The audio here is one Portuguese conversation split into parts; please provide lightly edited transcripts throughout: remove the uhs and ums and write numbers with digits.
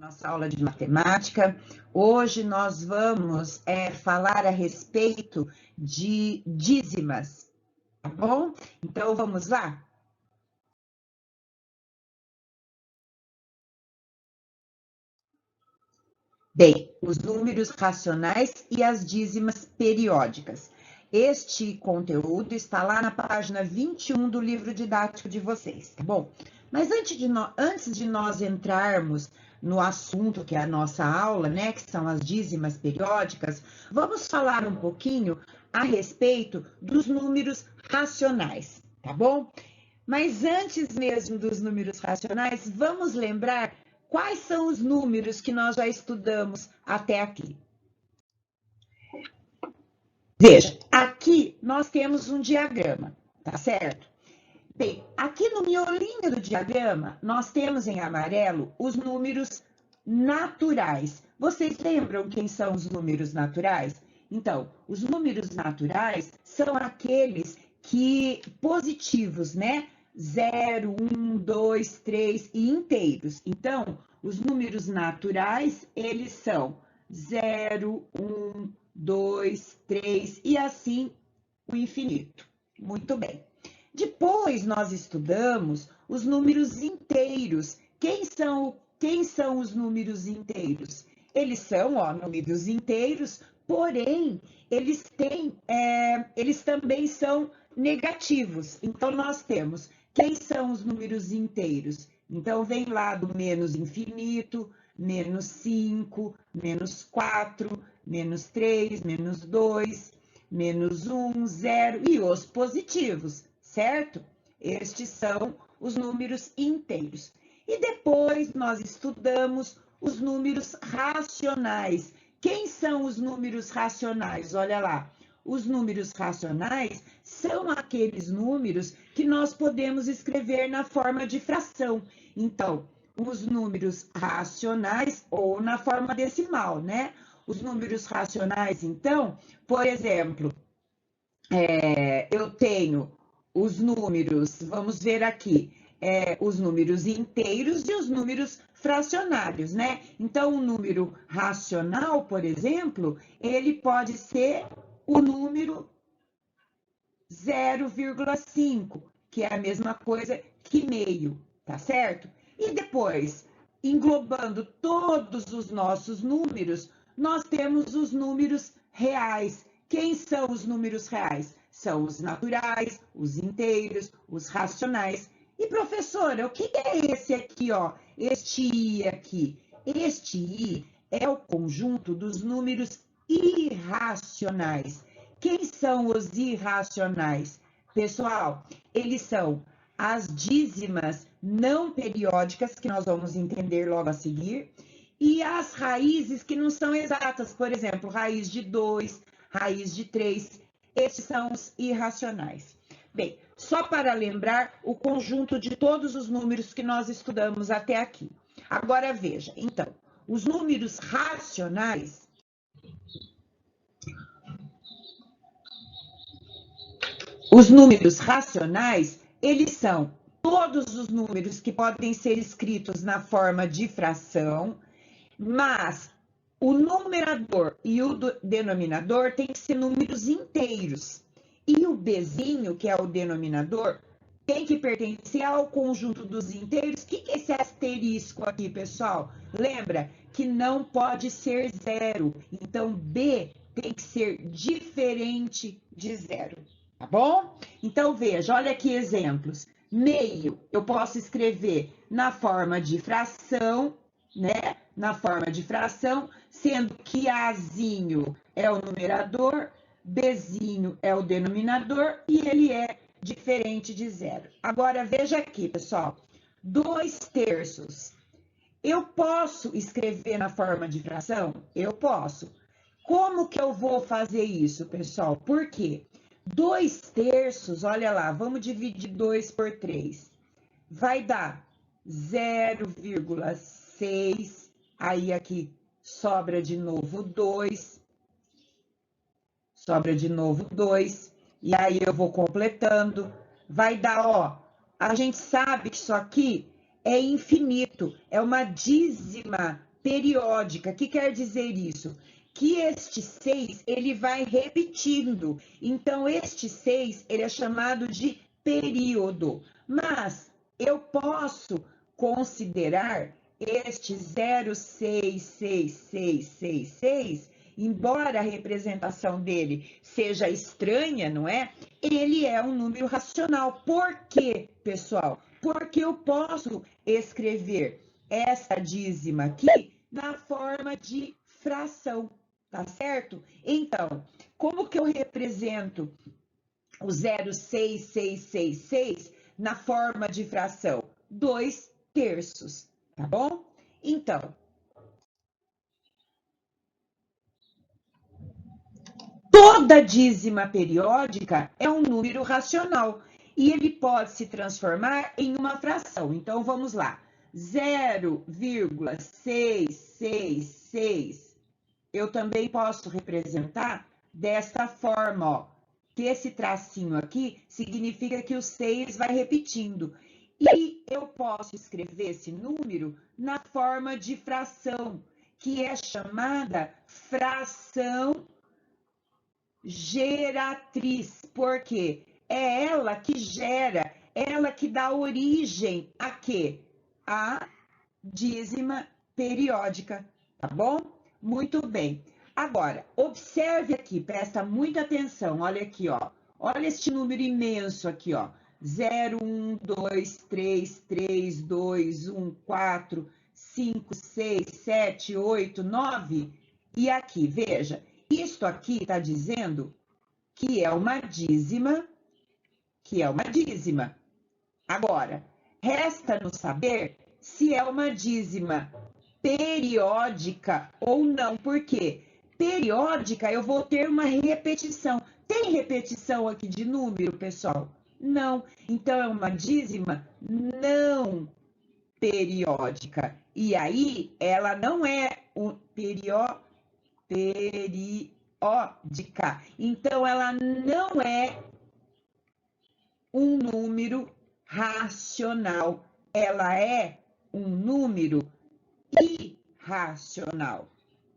nossa aula de matemática. Hoje nós vamos falar a respeito de dízimas, tá bom? Então vamos lá? Bem, os números racionais e as dízimas periódicas. Este conteúdo está lá na página 21 do livro didático de vocês, tá bom? Mas antes de nós entrarmos no assunto que é a nossa aula, né, que são as dízimas periódicas, vamos falar um pouquinho a respeito dos números racionais, tá bom? Mas antes mesmo dos números racionais, vamos lembrar quais são os números que nós já estudamos até aqui. Veja, aqui nós temos um diagrama, tá certo? Bem, aqui no miolinho do diagrama, nós temos em amarelo os números naturais. Vocês lembram quem são os números naturais? Então, os números naturais são aqueles que positivos, né? 0, 1, 2, 3 e inteiros. Então, os números naturais, eles são 0, 1, 2, 3 e assim o infinito. Muito bem. Depois nós estudamos os números inteiros. Quem são os números inteiros? Eles são, números inteiros, porém, eles também são negativos. Então, nós temos quem são os números inteiros? Então, vem lá do menos infinito, menos 5, menos 4, menos 3, menos 2, menos 1, 0 e os positivos, certo? Estes são os números inteiros. E depois nós estudamos os números racionais. Quem são os números racionais? Olha lá. Os números racionais são aqueles números que nós podemos escrever na forma de fração. Então, os números racionais ou na forma decimal, né? Os números racionais, então, por exemplo, eu tenho os números, vamos ver aqui, os números inteiros e os números fracionários, né? Então, o número racional, por exemplo, ele pode ser o número 0,5, que é a mesma coisa que meio, tá certo? E depois, englobando todos os nossos números, nós temos os números reais. Quem são os números reais? São os naturais, os inteiros, os racionais. E, professora, o que é esse aqui, ó? Este I aqui. Este I é o conjunto dos números irracionais. Quem são os irracionais? Pessoal, eles são as dízimas não periódicas, que nós vamos entender logo a seguir, e as raízes que não são exatas, por exemplo, raiz de 2, raiz de 3, esses são os irracionais. Bem, só para lembrar o conjunto de todos os números que nós estudamos até aqui. Agora veja, então, os números racionais, eles são todos os números que podem ser escritos na forma de fração, mas o numerador e o denominador têm que ser números inteiros. E o Bzinho, que é o denominador, tem que pertencer ao conjunto dos inteiros. O que é esse asterisco aqui, pessoal? Lembra que não pode ser zero. Então, B tem que ser diferente de zero. Tá bom? Então, veja, olha aqui exemplos. Meio, eu posso escrever na forma de fração, né? Na forma de fração, sendo que Azinho é o numerador, Bzinho é o denominador e ele é diferente de zero. Agora, veja aqui, pessoal. 2/3. Eu posso escrever na forma de fração? Eu posso. Como que eu vou fazer isso, pessoal? Por quê? 2/3, olha lá, vamos dividir 2 por 3. Vai dar 0,6, aí aqui sobra de novo 2, e aí eu vou completando, vai dar, ó, a gente sabe que isso aqui é infinito, é uma dízima periódica. O que quer dizer isso? Que este 6, ele vai repetindo. Então, este 6, ele é chamado de período. Mas eu posso considerar este 0,66666, embora a representação dele seja estranha, não é? Ele é um número racional. Por quê, pessoal? Porque eu posso escrever essa dízima aqui na forma de fração, tá certo? Então, como que eu represento o 0,6666 na forma de fração? 2/3, tá bom? Então, toda dízima periódica é um número racional e ele pode se transformar em uma fração. Então, vamos lá. 0,666 eu também posso representar desta forma, ó, que esse tracinho aqui significa que o 6 vai repetindo. E eu posso escrever esse número na forma de fração, que é chamada fração geratriz, porque é ela que gera, ela que dá origem a quê? A dízima periódica, tá bom? Muito bem. Agora, observe aqui, presta muita atenção, olha aqui, ó. Olha este número imenso aqui, ó. 0, 1, 2, 3, 3, 2, 1, 4, 5, 6, 7, 8, 9. E aqui, veja, isto aqui está dizendo que é uma dízima, Agora, resta-nos saber se é uma dízima periódica ou não, porque periódica eu vou ter uma repetição. Tem repetição aqui de número, pessoal? Não. Então, é uma dízima não periódica. E aí, ela não é periódica. Então, ela não é um número racional. Ela é um número irracional,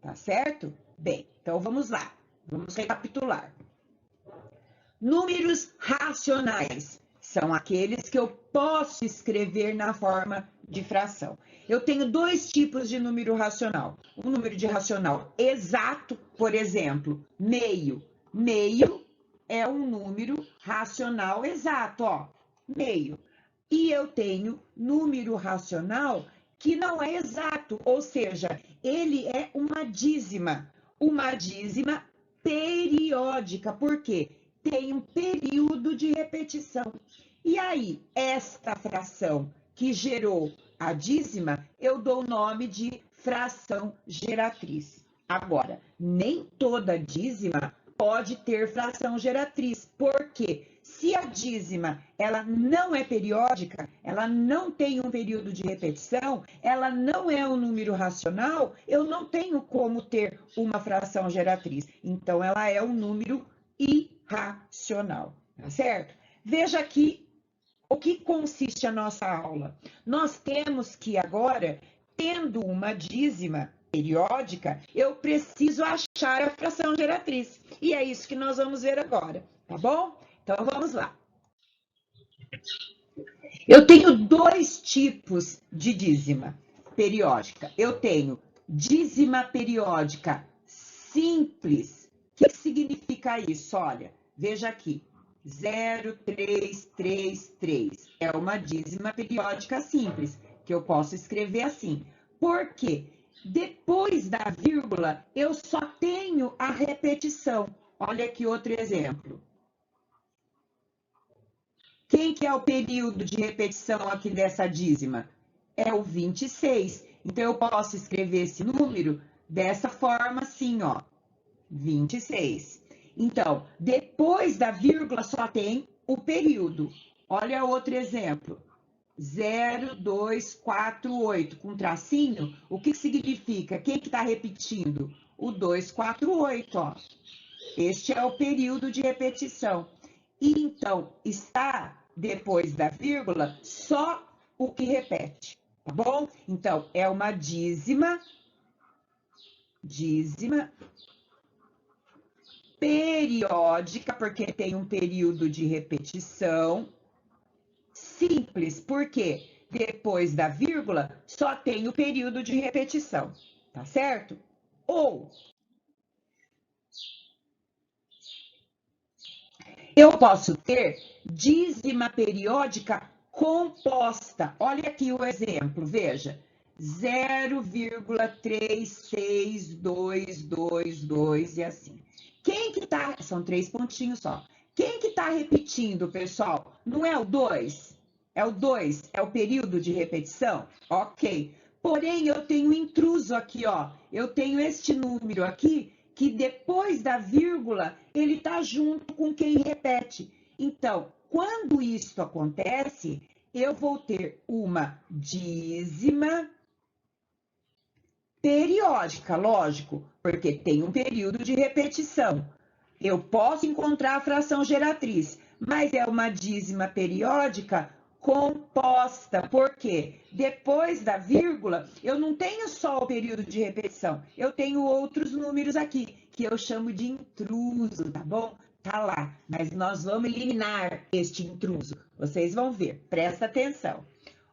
tá certo? Bem, então vamos lá, vamos recapitular. Números racionais são aqueles que eu posso escrever na forma de fração. Eu tenho dois tipos de número racional. Um número de racional exato, por exemplo, meio. Meio é um número racional exato, ó, meio. E eu tenho número racional que não é exato, ou seja, ele é uma dízima periódica. Por quê? Tem um período de repetição. E aí, esta fração que gerou a dízima, eu dou o nome de fração geratriz. Agora, nem toda dízima pode ter fração geratriz. Por quê? Se a dízima ela não é periódica, ela não tem um período de repetição, ela não é um número racional, eu não tenho como ter uma fração geratriz. Então, ela é um número irracional, tá certo? Veja aqui o que consiste a nossa aula. Nós temos que agora, tendo uma dízima periódica, eu preciso achar a fração geratriz. E é isso que nós vamos ver agora, tá bom? Então, vamos lá. Eu tenho dois tipos de dízima periódica. Eu tenho dízima periódica simples. O que significa isso? Olha, veja aqui. 0,333 é uma dízima periódica simples, que eu posso escrever assim. Por quê? Depois da vírgula, eu só tenho a repetição. Olha aqui outro exemplo. Quem que é o período de repetição aqui dessa dízima? É o 26. Então, eu posso escrever esse número dessa forma assim, ó. 26. Então, depois da vírgula só tem o período. Olha outro exemplo. 0,248 com tracinho, o que significa? Quem que está repetindo? O 248, ó. Este é o período de repetição. E então, está depois da vírgula só o que repete, tá bom? Então, é uma dízima dízima periódica, porque tem um período de repetição, simples, porque depois da vírgula só tem o período de repetição, tá certo? Ou eu posso ter dízima periódica composta. Olha aqui o exemplo, veja. 0,36222 e assim. Quem que tá... São 3 pontinhos só. Quem que tá repetindo, pessoal? Não é o 2? É o 2? É o período de repetição? Ok. Porém, eu tenho um intruso aqui, ó. Eu tenho este número aqui, que depois da vírgula, ele está junto com quem repete. Então, quando isso acontece, eu vou ter uma dízima periódica, lógico, porque tem um período de repetição. Eu posso encontrar a fração geratriz, mas é uma dízima periódica composta, porque depois da vírgula, eu não tenho só o período de repetição, eu tenho outros números aqui, que eu chamo de intruso, tá bom? Tá lá, mas nós vamos eliminar este intruso. Vocês vão ver, presta atenção.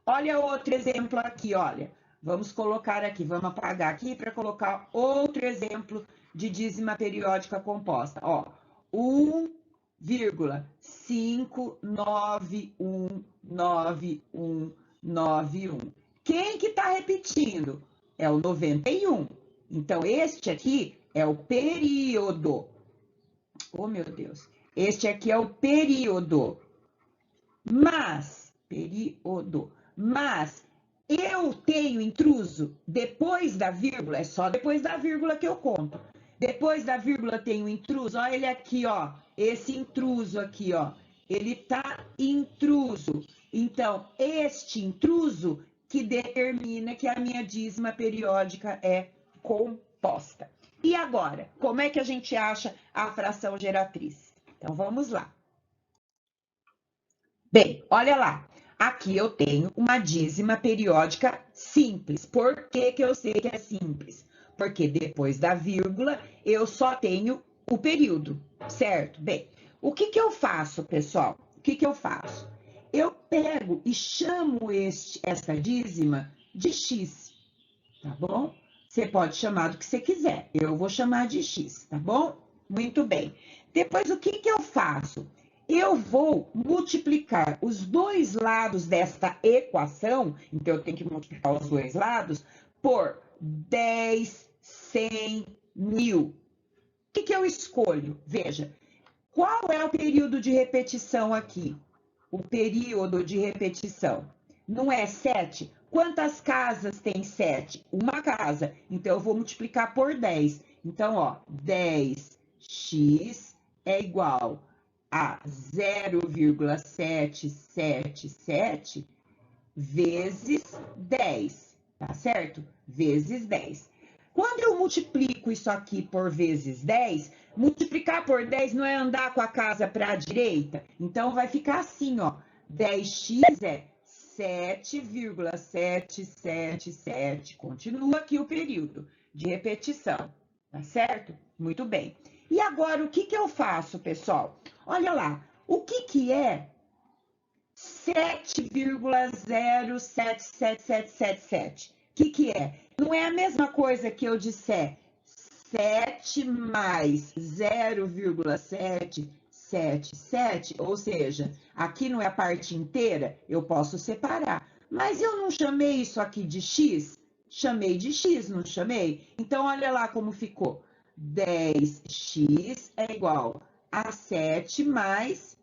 Olha outro exemplo aqui, olha. Vamos colocar aqui, vamos apagar aqui para colocar outro exemplo de dízima periódica composta. Ó, 1,5919191. Quem que está repetindo? É o 91. Então, este aqui é o período. Oh, meu Deus. Este aqui é o período. Mas eu tenho intruso depois da vírgula, é só depois da vírgula que eu conto. Depois da vírgula tem um intruso, olha ele aqui, ó, esse intruso aqui, ó, ele tá intruso. Então, este intruso que determina que a minha dízima periódica é composta. E agora, como é que a gente acha a fração geratriz? Então, vamos lá. Bem, olha lá. Aqui eu tenho uma dízima periódica simples. Por que que eu sei que é simples? Porque depois da vírgula eu só tenho o período, certo? Bem, o que que eu faço, pessoal? O que que eu faço? Eu pego e chamo essa dízima de x, tá bom? Você pode chamar do que você quiser. Eu vou chamar de x, tá bom? Muito bem. Depois, o que que eu faço? Eu vou multiplicar os dois lados desta equação, então eu tenho que multiplicar os dois lados, por 10, 100, 1000. O que que eu escolho? Veja, qual é o período de repetição aqui? O período de repetição não é 7? Quantas casas tem 7? Uma casa. Então, eu vou multiplicar por 10. Então, ó, 10x é igual a 0,777 vezes 10, tá certo? Vezes 10. Quando eu multiplico isso aqui por vezes 10, multiplicar por 10 não é andar com a casa para a direita? Então, vai ficar assim, ó. 10x é 7,777. Continua aqui o período de repetição, tá certo? Muito bem. E agora, o que que eu faço, pessoal? Olha lá, o que que é 7,077777? O que é? Não é a mesma coisa que eu disser 7 mais 0,777, ou seja, aqui não é a parte inteira, eu posso separar. Mas eu não chamei isso aqui de x? Chamei de x, não chamei? Então, olha lá como ficou. 10x é igual a 7 mais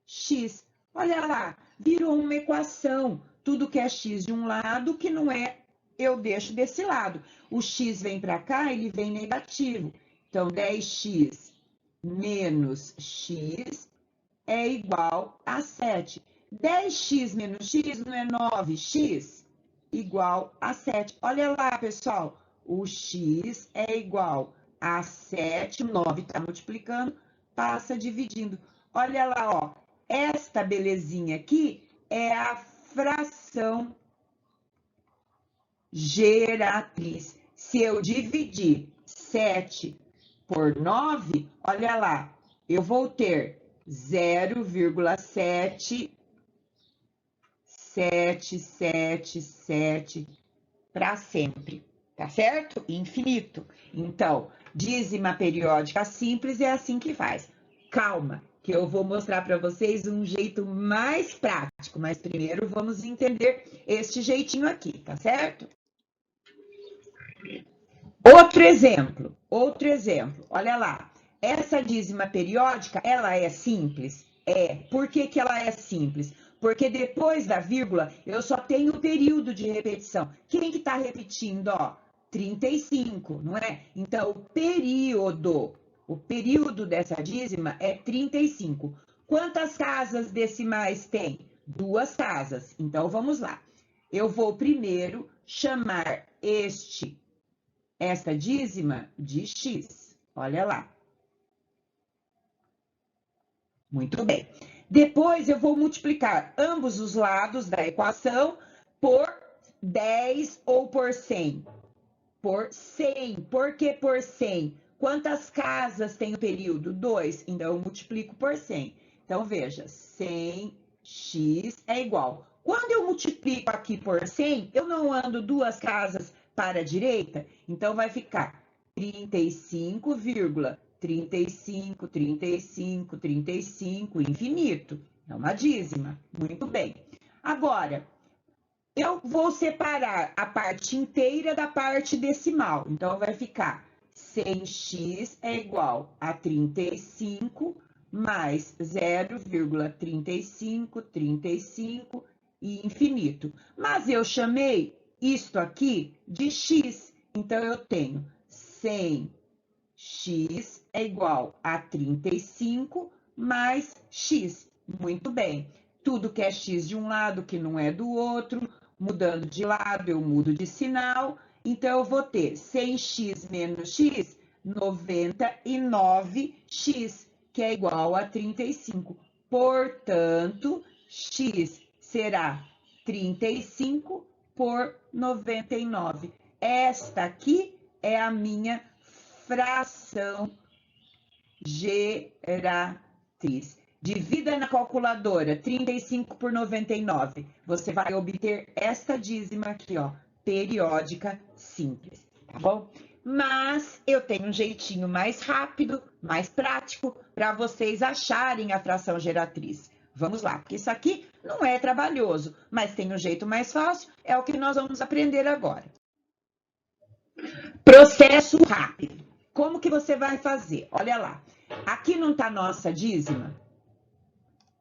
x. Olha lá, virou uma equação. Tudo que é x de um lado, que não é, eu deixo desse lado. O x vem para cá, ele vem negativo. Então, 10x menos x é igual a 7. 10x menos x não é 9x? Igual a 7. Olha lá, pessoal. O x é igual a 7. O 9 está multiplicando, passa dividindo. Olha lá, ó. Esta belezinha aqui é a fração geratriz. Se eu dividir 7 por 9, olha lá, eu vou ter 0,777 para sempre, tá certo? Infinito. Então, dízima periódica simples é assim que faz. Calma, que eu vou mostrar para vocês um jeito mais prático, mas primeiro vamos entender este jeitinho aqui, tá certo? Outro exemplo, olha lá. Essa dízima periódica, ela é simples? É. Por que que ela é simples? Porque depois da vírgula, eu só tenho o período de repetição. Quem que está repetindo, ó? 35, não é? Então, o período dessa dízima é 35. Quantas casas decimais tem? 2 casas. Então, vamos lá. Eu vou primeiro chamar esta dízima de x. Olha lá. Muito bem. Depois eu vou multiplicar ambos os lados da equação por 10 ou por 100. Por 100. Por que por 100? Quantas casas tem o período? 2. Então, eu multiplico por 100. Então, veja, 100x é igual. Quando eu multiplico aqui por 100, eu não ando 2 casas para a direita? Então, vai ficar 35,35, 35, 35, infinito. É uma dízima. Muito bem. Agora, eu vou separar a parte inteira da parte decimal. Então, vai ficar 100x é igual a 35 mais 0,35, 35 e infinito. Mas eu chamei isto aqui de x. Então, eu tenho 100x é igual a 35 mais x. Muito bem. Tudo que é x de um lado, que não é do outro, mudando de lado, eu mudo de sinal. Então, eu vou ter 100x menos x, 99x, que é igual a 35. Portanto, x será 35 por 99. Esta aqui é a minha fração geratriz. Divida na calculadora 35 por 99. Você vai obter esta dízima aqui, ó, periódica simples, tá bom? Mas eu tenho um jeitinho mais rápido, mais prático, para vocês acharem a fração geratriz. Vamos lá, porque isso aqui não é trabalhoso, mas tem um jeito mais fácil, é o que nós vamos aprender agora. Processo rápido. Como que você vai fazer? Olha lá, aqui não está nossa dízima?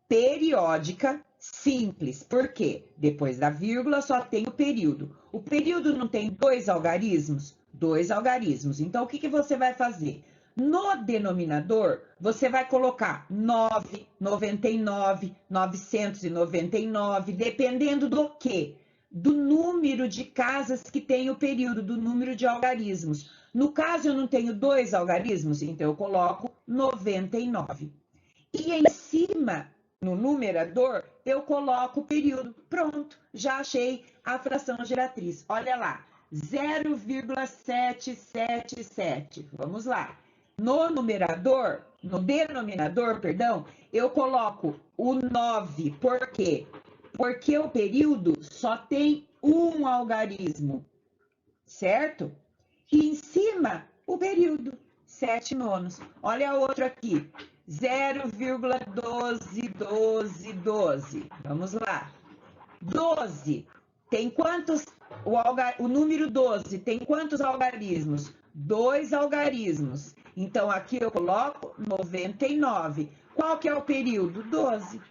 Periódica simples. Por quê? Depois da vírgula só tem o período. O período não tem 2 algarismos? 2 algarismos. Então, o que que você vai fazer? No denominador, você vai colocar 9, 99, 999, dependendo do quê? Do número de casas que tem o período, do número de algarismos. No caso, eu não tenho 2 algarismos, então eu coloco 99. E em cima, no numerador, eu coloco o período. Pronto, já achei a fração geratriz. Olha lá, 0,777. Vamos lá. No denominador, perdão, eu coloco o 9. Por quê? Porque o período só tem um algarismo, certo? E em cima, o período, 7 nonos. Olha outro aqui, 0,1212. Vamos lá. 12 tem quantos? O número 12 tem quantos algarismos? 2 algarismos. Então, aqui eu coloco 99. Qual que é o período? 12.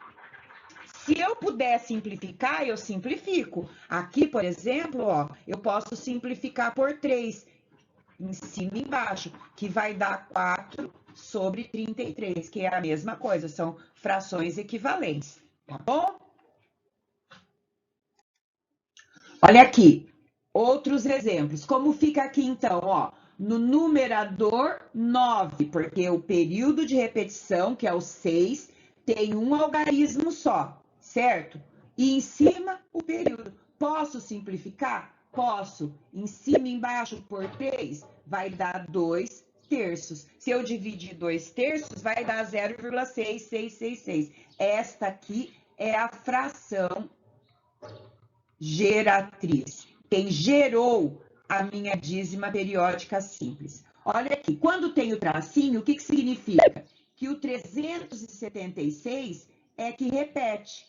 Se eu puder simplificar, eu simplifico. Aqui, por exemplo, ó, eu posso simplificar por 3, em cima e embaixo, que vai dar 4 sobre 33, que é a mesma coisa, são frações equivalentes, tá bom? Olha aqui, outros exemplos. Como fica aqui, então, ó? No numerador, 9, porque o período de repetição, que é o 6, tem um algarismo só, certo? E em cima, o período. Posso simplificar? Posso, em cima e embaixo, por 3, vai dar 2/3. Se eu dividir 2/3, vai dar 0,6666. Esta aqui é a fração geratriz. Quem gerou a minha dízima periódica simples. Olha aqui, quando tem o tracinho, o que significa? Que o 376 é que repete,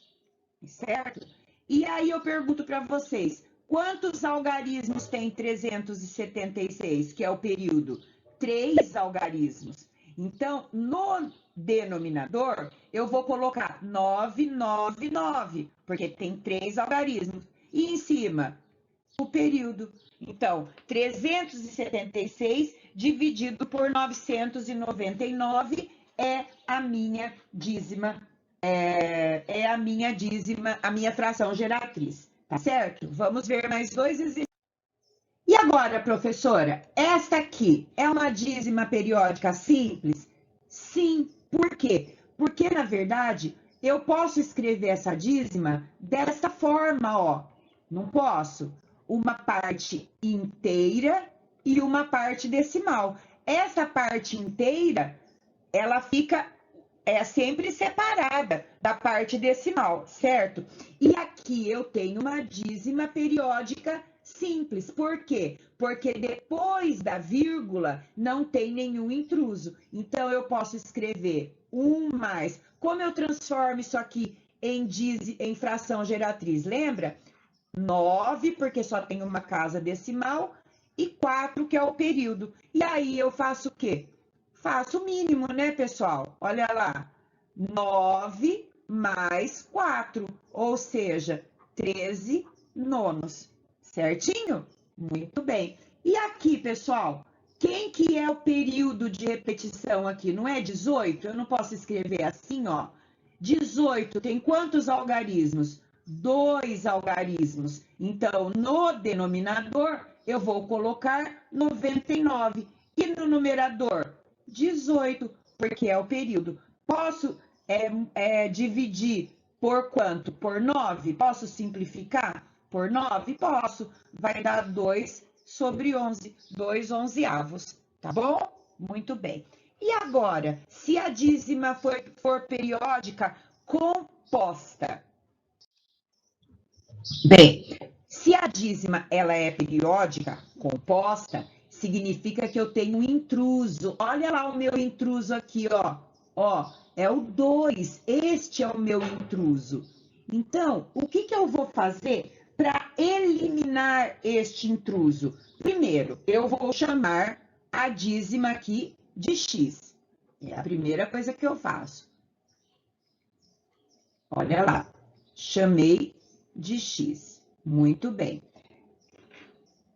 certo? E aí eu pergunto para vocês, quantos algarismos tem 376, que é o período? 3 algarismos. Então, no denominador, eu vou colocar 999, porque tem 3 algarismos. E em cima, o período. Então, 376 dividido por 999 é a minha dízima, a minha fração geratriz, tá certo? Vamos ver mais 2 exercícios. E agora, professora, esta aqui é uma dízima periódica simples? Sim. Por quê? Porque, na verdade, eu posso escrever essa dízima dessa forma, ó. Não posso? Uma parte inteira e uma parte decimal. Essa parte inteira, ela fica sempre separada da parte decimal, certo? E aqui eu tenho uma dízima periódica simples. Por quê? Porque depois da vírgula não tem nenhum intruso. Então, eu posso escrever 1 mais. Como eu transformo isso aqui em fração geratriz? Lembra? 9, porque só tem uma casa decimal, e 4, que é o período. E aí eu faço o quê? Faço o mínimo, né, pessoal? Olha lá. 9 mais 4, ou seja, 13 nonos. Certinho? Muito bem. E aqui, pessoal, quem que é o período de repetição aqui? Não é 18? Eu não posso escrever assim, ó. 18 tem quantos algarismos? 2 algarismos. Então, no denominador, eu vou colocar 99. E no numerador? 18, porque é o período. Posso dividir por quanto? Por 9? Posso simplificar? Por 9? Posso. Vai dar 2 sobre 11. 2 onzeavos. Tá bom? Muito bem. E agora, se a dízima for periódica composta? Bem, se a dízima ela é periódica composta, significa que eu tenho um intruso. Olha lá o meu intruso aqui, ó. Ó, é o 2. Este é o meu intruso. Então, o que eu vou fazer para eliminar este intruso? Primeiro, eu vou chamar a dízima aqui de x. É a primeira coisa que eu faço. Olha lá, chamei de x. Muito bem.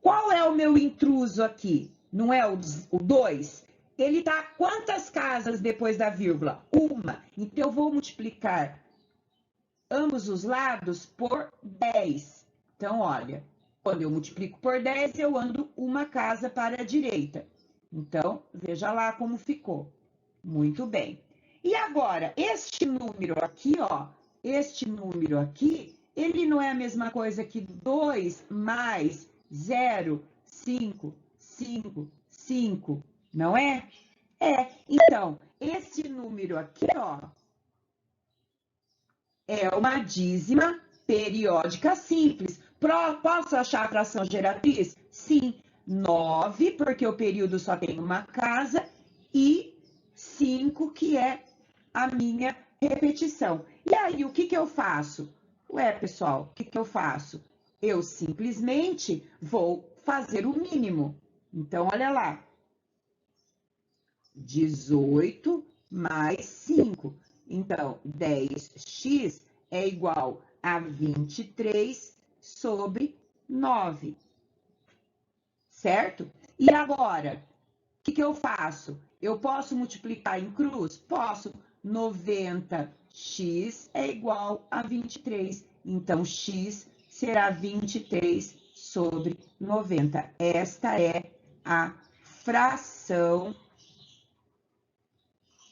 Qual é o meu intruso aqui? Não é o 2? Ele está quantas casas depois da vírgula? 1. Então, eu vou multiplicar ambos os lados por 10. Então, olha, quando eu multiplico por 10, eu ando uma casa para a direita. Então, veja lá como ficou. Muito bem. E agora, este número aqui, ó, este número aqui, ele não é a mesma coisa que 2 mais 0, 5, 5, 5, não é? É. Então, esse número aqui, ó, é uma dízima periódica simples. Posso achar a fração geratriz? Sim. 9, porque o período só tem uma casa, e 5, que é a minha repetição. E aí, o que eu faço? Ué, pessoal, o que eu faço? Eu simplesmente vou fazer o mínimo. Então, olha lá. 18 mais 5. Então, 10x é igual a 23 sobre 9. Certo? E agora, o que eu faço? Eu posso multiplicar em cruz? Posso. 90x é igual a 23. Então, x será 23 sobre 90. Esta é a fração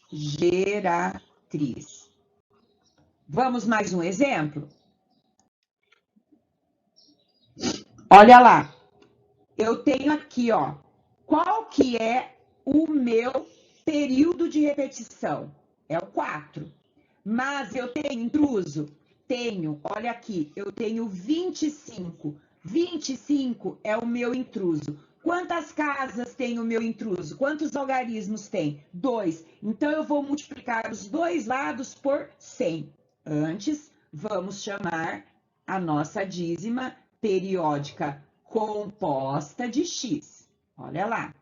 geratriz. Vamos mais um exemplo? Olha lá, eu tenho aqui, ó, qual que é o meu período de repetição? É o 4. Mas eu tenho intruso? Tenho, olha aqui, eu tenho 25. 25 é o meu intruso. Quantas casas tem o meu intruso? Quantos algarismos tem? 2. Então, eu vou multiplicar os dois lados por 100. Antes, vamos chamar a nossa dízima periódica composta de x. Olha lá.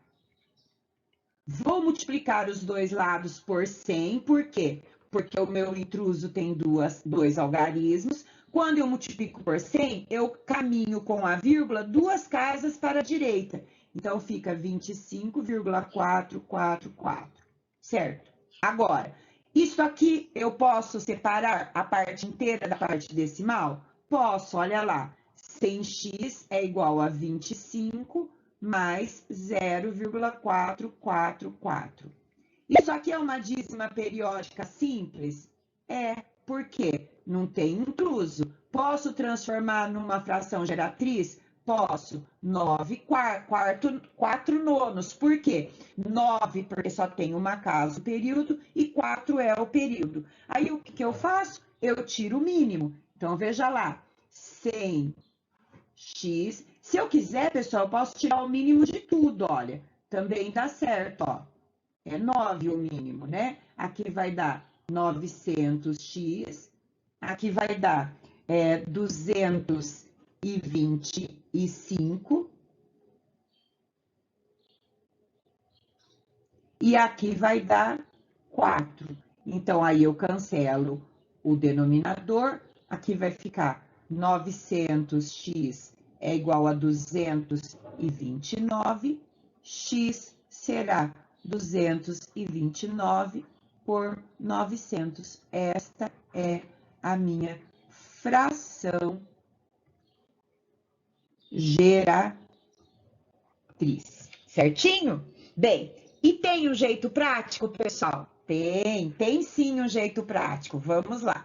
Vou multiplicar os dois lados por 100, por quê? Porque o meu intruso tem dois algarismos. Quando eu multiplico por 100, eu caminho com a vírgula duas casas para a direita. Então, fica 25,444, certo? Agora, isso aqui eu posso separar a parte inteira da parte decimal? Posso, olha lá. 100x é igual a 25 mais 0,444. Isso aqui é uma dízima periódica simples? É, por quê? Não tem intruso. Posso transformar numa fração geratriz? Posso. 9 4 nonos. Por quê? 9, porque só tem uma casa o período, e 4 é o período. Aí, o que eu faço? Eu tiro o mínimo. Então, veja lá. 100x. Se eu quiser, pessoal, eu posso tirar o mínimo de tudo, olha. Também dá certo, ó. É 9 o mínimo, né? Aqui vai dar 900x. Aqui vai dar 225. E aqui vai dar 4. Então, aí eu cancelo o denominador. Aqui vai ficar 900x é igual a 229. X será 229 por 900. Esta é a minha fração geratriz. Certinho? Bem, e tem um jeito prático, pessoal? Tem sim um jeito prático. Vamos lá.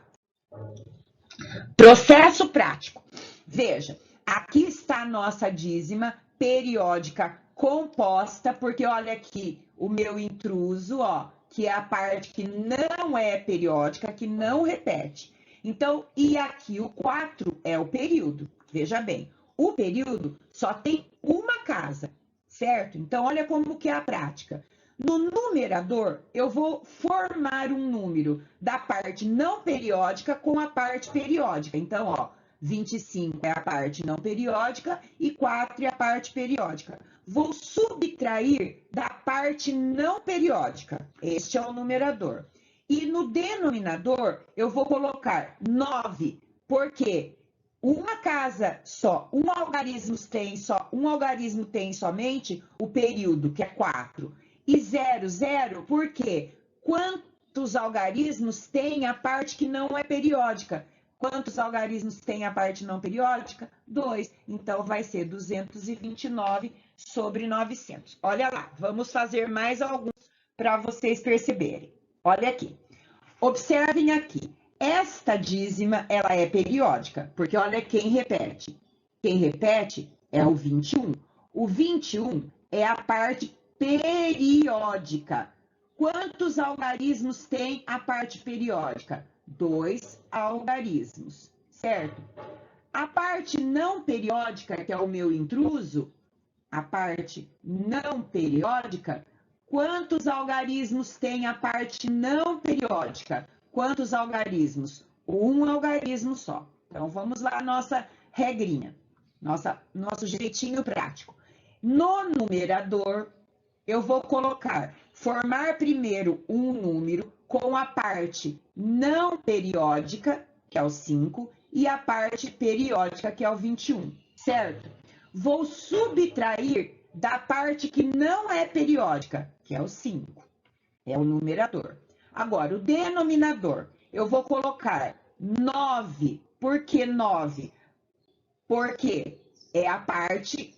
Processo prático. Veja, aqui está a nossa dízima periódica composta, porque olha aqui o meu intruso, ó, que é a parte que não é periódica, que não repete. Então, e aqui o 4 é o período. Veja bem, o período só tem uma casa, certo? Então, olha como que é a prática. No numerador, eu vou formar um número da parte não periódica com a parte periódica. Então, ó, 25 é a parte não periódica e 4 é a parte periódica. Vou subtrair da parte não periódica. Este é o numerador. E no denominador, eu vou colocar 9, porque uma casa só, um algarismo tem somente o período, que é 4. E 0, porque quantos algarismos tem a parte que não é periódica? Quantos algarismos tem a parte não periódica? 2. Então, vai ser 229 sobre 900. Olha lá, vamos fazer mais alguns para vocês perceberem. Olha aqui. Observem aqui. Esta dízima, ela é periódica, porque olha quem repete. Quem repete é o 21. O 21 é a parte periódica. Quantos algarismos tem a parte periódica? 2 algarismos, certo? A parte não periódica, que é o meu intruso, a parte não periódica, quantos algarismos tem a parte não periódica? Quantos algarismos? Um algarismo só. Então, vamos lá, nossa regrinha, nosso jeitinho prático. No numerador, eu vou formar primeiro um número com a parte não periódica, que é o 5, e a parte periódica, que é o 21, certo? Vou subtrair da parte que não é periódica, que é o 5, é o numerador. Agora, o denominador, eu vou colocar 9. Por que 9? Porque é a parte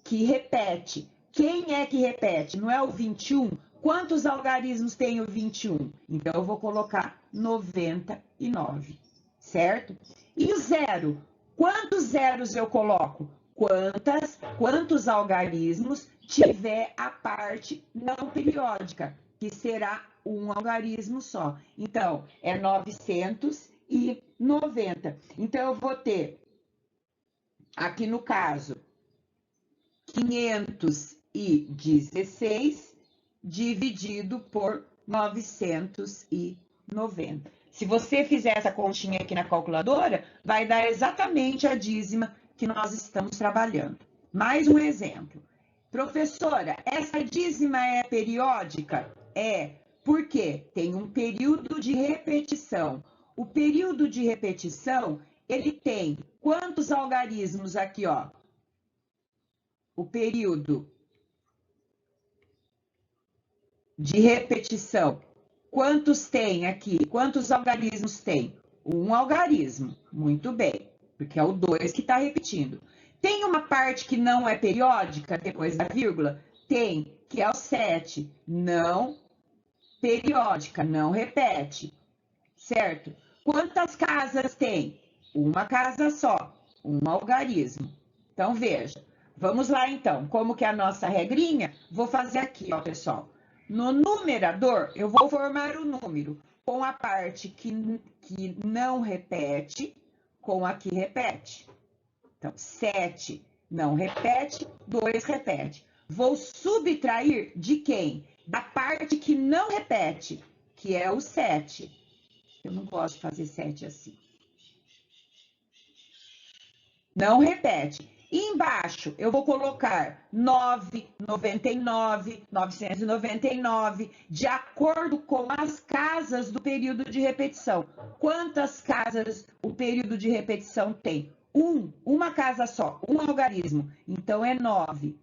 que repete. Quem é que repete? Não é o 21? Quantos algarismos tem o 21? Então, eu vou colocar 99, certo? E o 0? Quantos zeros eu coloco? quantos algarismos tiver a parte não periódica, que será um algarismo só. Então, é 990. Então, eu vou ter, aqui no caso, 516 dividido por 990. Se você fizer essa continha aqui na calculadora, vai dar exatamente a dízima que nós estamos trabalhando. Mais um exemplo. Professora, essa dízima é periódica? É, porque tem um período de repetição. O período de repetição, ele tem quantos algarismos aqui, ó? O período de repetição. Quantos tem aqui? Quantos algarismos tem? Um algarismo. Muito bem, porque é o 2 que está repetindo. Tem uma parte que não é periódica, depois da vírgula? Tem, que é o 7. Não periódica, não repete. Certo? Quantas casas tem? Uma casa só, um algarismo. Então, veja. Vamos lá, então. Como que é a nossa regrinha? Vou fazer aqui, ó, pessoal. No numerador, eu vou formar o número com a parte que não repete com a que repete. Então, 7 não repete, 2 repete. Vou subtrair de quem? Da parte que não repete, que é o 7. Eu não gosto de fazer 7 assim. Não repete. E embaixo, eu vou colocar 9, 99, 999, de acordo com as casas do período de repetição. Quantas casas o período de repetição tem? Uma casa só, um algarismo. Então, é 9.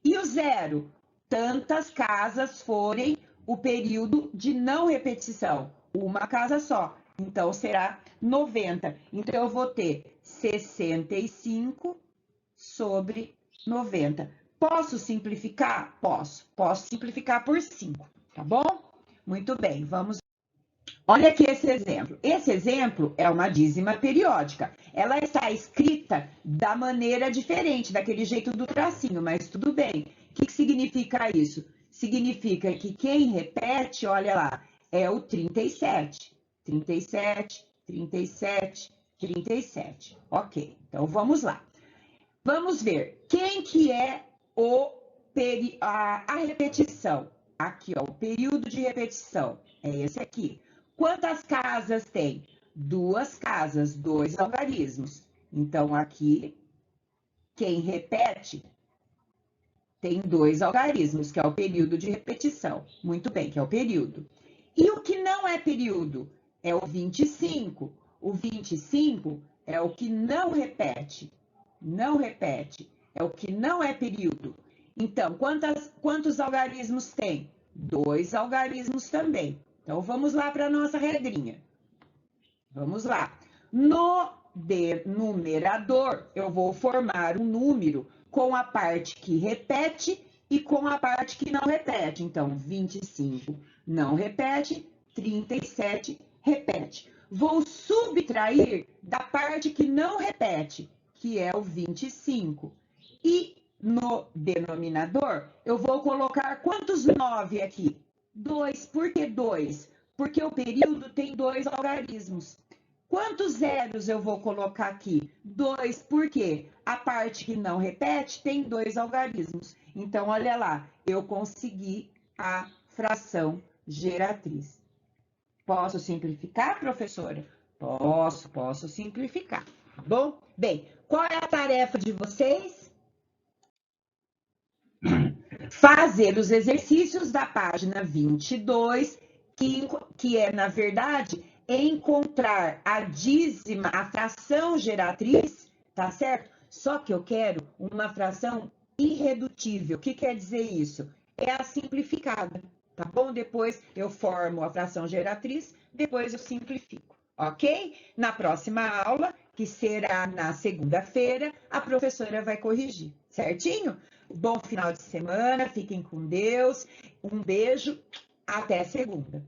E o 0? Tantas casas forem o período de não repetição. Uma casa só. Então, será 90. Então, eu vou ter 65 sobre 90. Posso simplificar? Posso. Posso simplificar por 5, tá bom? Muito bem, vamos. Olha aqui esse exemplo. Esse exemplo é uma dízima periódica. Ela está escrita da maneira diferente, daquele jeito do tracinho, mas tudo bem. O que significa isso? Significa que quem repete, olha lá, é o 37. 37, 37, 37. Ok, então vamos lá. Vamos ver quem que é a repetição. Aqui, ó, o período de repetição é esse aqui. Quantas casas tem? 2 casas, 2 algarismos. Então, aqui, quem repete tem 2 algarismos, que é o período de repetição. Muito bem, que é o período. E o que não é período? É o 25. O 25 é o que não repete. Não repete. É o que não é período. Então, quantos algarismos tem? 2 algarismos também. Então, vamos lá para a nossa regrinha. Vamos lá. No numerador, eu vou formar um número com a parte que repete e com a parte que não repete. Então, 25 não repete, 37 repete. Vou subtrair da parte que não repete, que é o 25. E no denominador, eu vou colocar quantos 9 aqui? 2. Por que 2? Porque o período tem 2 algarismos. Quantos zeros eu vou colocar aqui? 2. Por quê? A parte que não repete tem 2 algarismos. Então, olha lá, eu consegui a fração geratriz. Posso simplificar, professora? Posso simplificar, tá bom? Bem, qual é a tarefa de vocês? Fazer os exercícios da página 22, que é, na verdade, encontrar a dízima, a fração geratriz, tá certo? Só que eu quero uma fração irredutível. O que quer dizer isso? É a simplificada, tá bom? Depois eu formo a fração geratriz, depois eu simplifico, ok? Na próxima aula, que será na segunda-feira, a professora vai corrigir, certinho? Bom final de semana, fiquem com Deus, um beijo, até segunda.